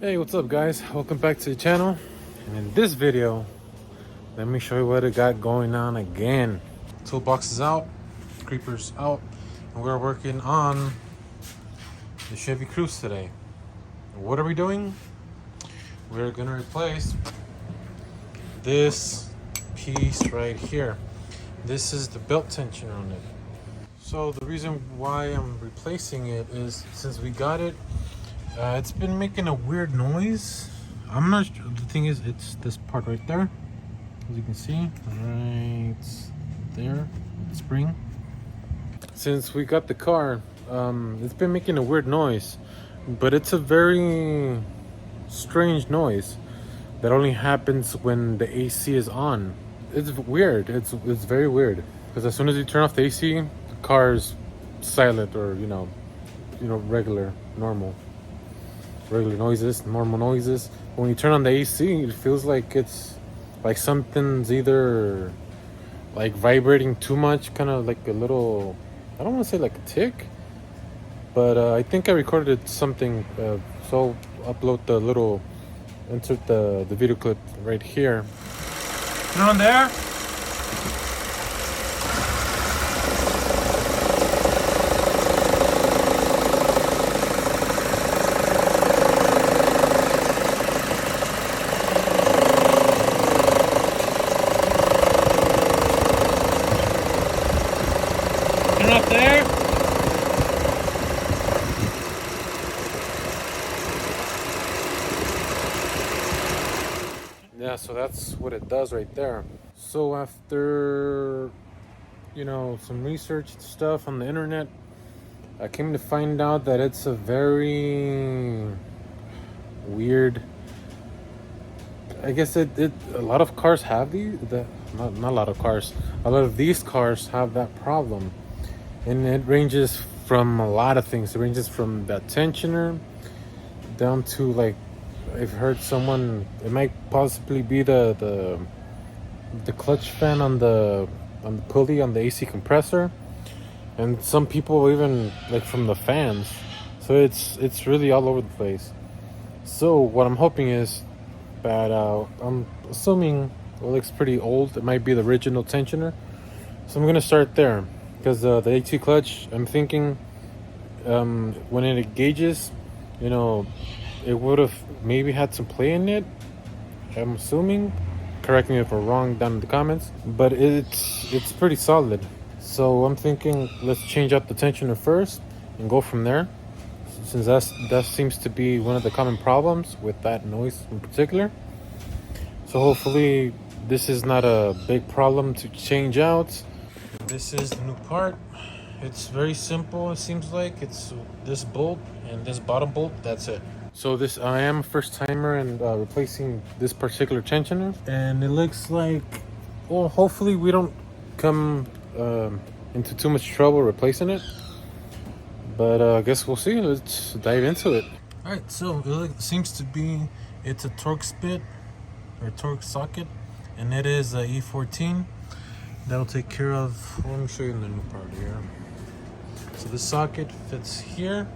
Hey, what's up guys? Welcome back to the channel. And in this video, let me show you what I got going on again. Toolbox is out, creepers out, and we're working on the Chevy Cruze today. What are we doing? We're gonna replace this piece right here. This is the belt tensioner on it. So the reason why I'm replacing it is since we got it, it's been making a weird noise. I'm not sure. The thing is, it's this part right there, as you can see, right there, the spring. Since we got the car, it's been making a weird noise, but it's a very strange noise that only happens when the AC is on. It's weird. It's very weird because as soon as you turn off the AC, the car's silent, or regular, normal noises, normal noises. When you turn on the AC, it feels like it's like something's either like vibrating too much, kind of like a little, I don't want to say like a tick, but I think I recorded something, so I'll upload the little, insert the video clip right here. Turn on there. Up there. Yeah, so that's what it does right there. So after some research stuff on the internet, I came to find out that it's a very weird, I guess a lot of cars have not a lot of cars, a lot of these cars have that problem. And it ranges from a lot of things. It ranges from that tensioner down to, like, I've heard someone, it might possibly be the clutch fan on the pulley on the AC compressor, and some people even like from the fans. So it's really all over the place. So what I'm hoping is that I'm assuming it looks pretty old. It might be the original tensioner. So I'm gonna start there. Because the AC clutch, I'm thinking when it engages, it would have maybe had some play in it. I'm assuming. Correct me if I'm wrong down in the comments. But it's pretty solid. So I'm thinking let's change out the tensioner first and go from there. Since that seems to be one of the common problems with that noise in particular. So hopefully this is not a big problem to change out. This is the new part. It's very simple. It seems like it's this bolt and this bottom bolt. That's it. So I am a first timer and replacing this particular tensioner, and it looks like, well, hopefully we don't come into too much trouble replacing it. But I guess we'll see. Let's dive into it. All right. So it seems to be it's a torque spit or torque socket, and it is a E14. That'll take care of, let me show you the new part here. So this socket fits here,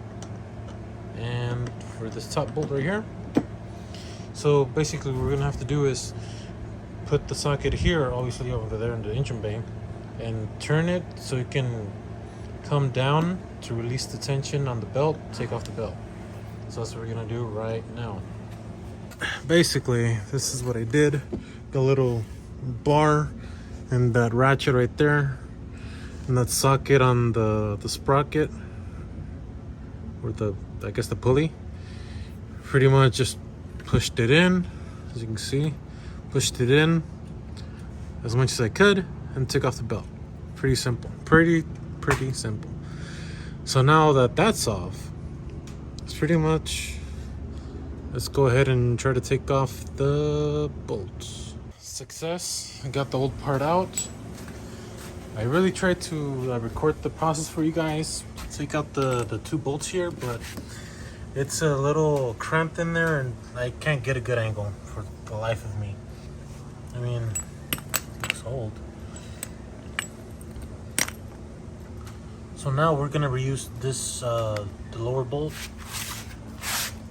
and for this top bolt right here. So basically what we're gonna have to do is put the socket here, obviously over there in the engine bay, and turn it so it can come down to release the tension on the belt, take off the belt. So that's what we're gonna do right now. Basically, this is what I did. Got a little bar and that ratchet right there, and that socket on the sprocket, or I guess the pulley. Pretty much just pushed it in, as you can see, pushed it in as much as I could and took off the belt. Pretty simple, pretty simple. So now that that's off, it's pretty much, let's go ahead and try to take off the bolts. Success. I got the old part out. I really tried to record the process for you guys, take out the two bolts here, but it's a little cramped in there and I can't get a good angle for the life of me. I mean, it looks old. So now we're gonna reuse this the lower bolt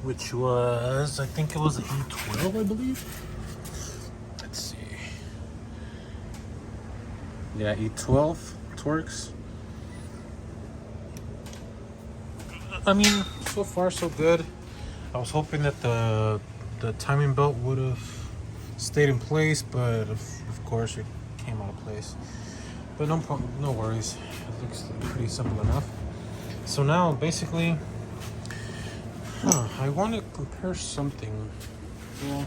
which was, I think it was an E12, I believe. Let's see. Yeah, E12 Torx. I mean, so far so good. I was hoping that the timing belt would have stayed in place, but of course it came out of place. But no worries. It looks pretty simple enough. So now, basically, I want to compare something. Yeah.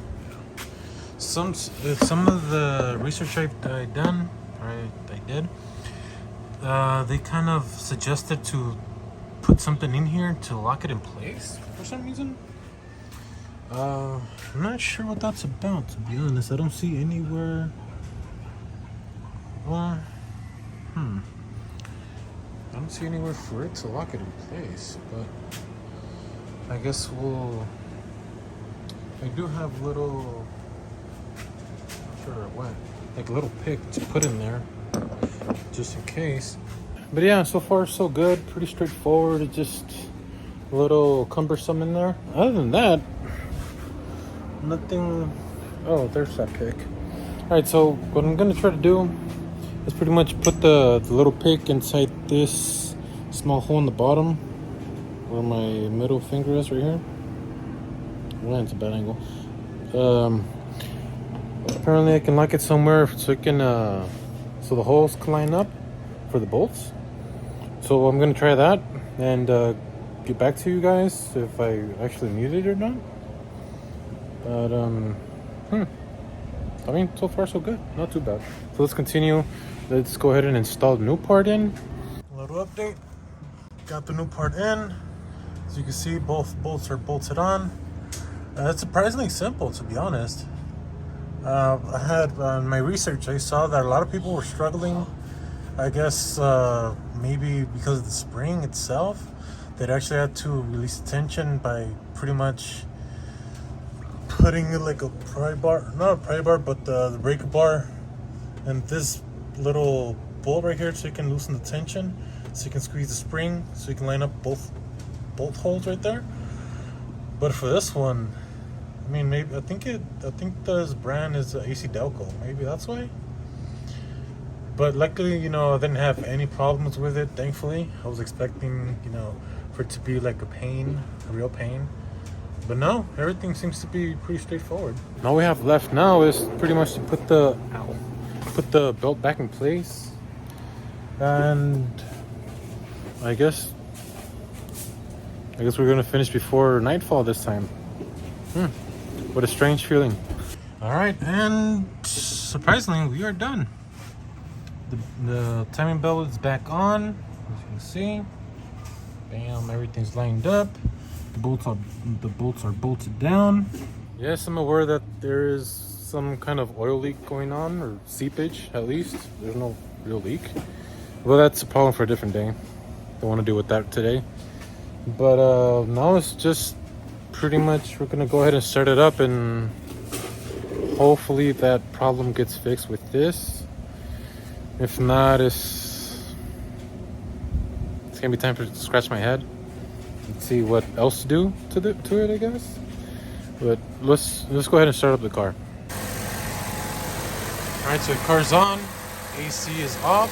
Some of the research I did, they kind of suggested to put something in here to lock it in place for some reason. I'm not sure what that's about, to be honest. I don't see anywhere. Well, I don't see anywhere for it to lock it in place, but I guess I do have little, I'm not sure where it went, like a little pick to put in there, just in case. But yeah, so far so good, pretty straightforward. It's just a little cumbersome in there. Other than that, nothing. Oh, there's that pick. All right, so what I'm gonna try to do is pretty much put the little pick inside this small hole in the bottom where my middle finger is right here. Well, it's a bad angle. Apparently I can lock it somewhere so it can so the holes can line up for the bolts. So I'm gonna try that and get back to you guys if I actually need it or not. But I mean, so far so good, not too bad. So let's continue. Let's go ahead and install the new part in. A little update. Got the new part in. As you can see, both bolts are bolted on. It's surprisingly simple, to be honest. I had in my research, I saw that a lot of people were struggling. I guess maybe because of the spring itself, they'd actually had to release the tension by pretty much putting it like a pry bar, not a pry bar, but the breaker bar, and this little bolt right here, so you can loosen the tension, so you can squeeze the spring, so you can line up both holes right there. But for this one, I mean, maybe I think this brand is AC Delco. Maybe that's why. But luckily, I didn't have any problems with it. Thankfully, I was expecting, for it to be like a real pain. But no, everything seems to be pretty straightforward. All we have left now is pretty much to put the belt back in place, and I guess we're gonna finish before nightfall this time. What a strange feeling. All right, and surprisingly, we are done. The timing belt is back on, as you can see. Bam, everything's lined up. The bolts are bolted down. Yes, I'm aware that there is some kind of oil leak going on, or seepage at least. There's no real leak. Well, that's a problem for a different day. Don't want to deal with that today. But now it's just pretty much, we're gonna go ahead and start it up, and hopefully that problem gets fixed with this. If not, it's gonna be time to scratch my head and see what else to do to it, I guess. But let's go ahead and start up the car. All right, so the car's on. AC is off.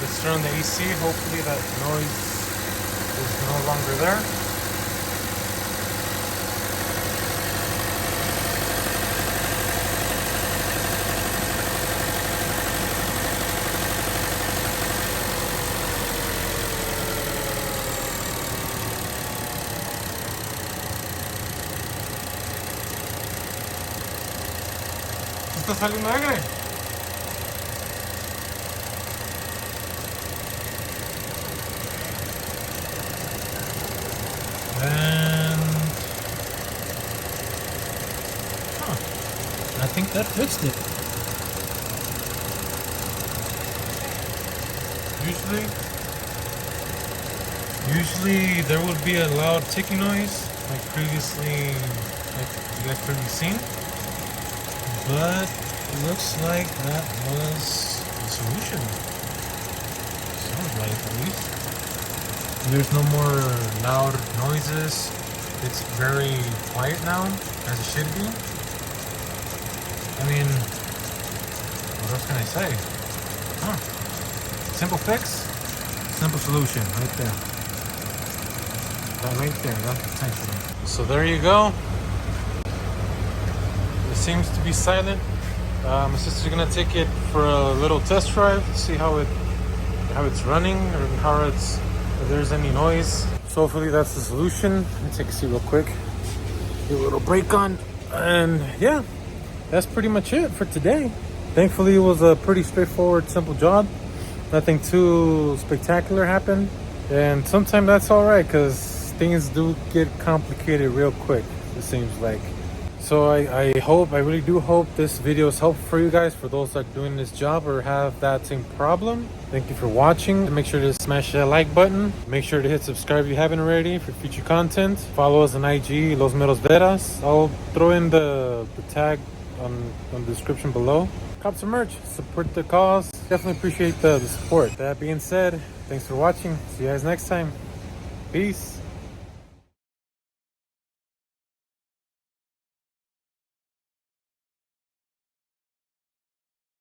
Let's turn on the AC. Hopefully that noise is no longer there. Está saliendo aire. And I think that fixed it. Usually there would be a loud ticking noise, like you guys previously seen. But it looks like that was the solution. Sounds like, at least. There's no more loud noises. It's very quiet now, as it should be. I mean, what else can I say? Huh. Simple fix, simple solution, right there. That right there, that's potential. So there you go. It seems to be silent. My sister's gonna take it for a little test drive to see how it's running, or if there's any noise. So hopefully that's the solution. Let me take a seat real quick. Get a little brake on, and yeah, that's pretty much it for today. Thankfully, it was a pretty straightforward, simple job. Nothing too spectacular happened, and sometimes that's all right because things do get complicated real quick. It seems like. So I really do hope this video is helpful for you guys, for those that are doing this job or have that same problem. Thank you for watching. Make sure to smash that like button. Make sure to hit subscribe if you haven't already for future content. Follow us on IG, Los Meros Veras. I'll throw in the tag on the description below. Cop some merch, support the cause. Definitely appreciate the support. That being said, thanks for watching. See you guys next time. Peace.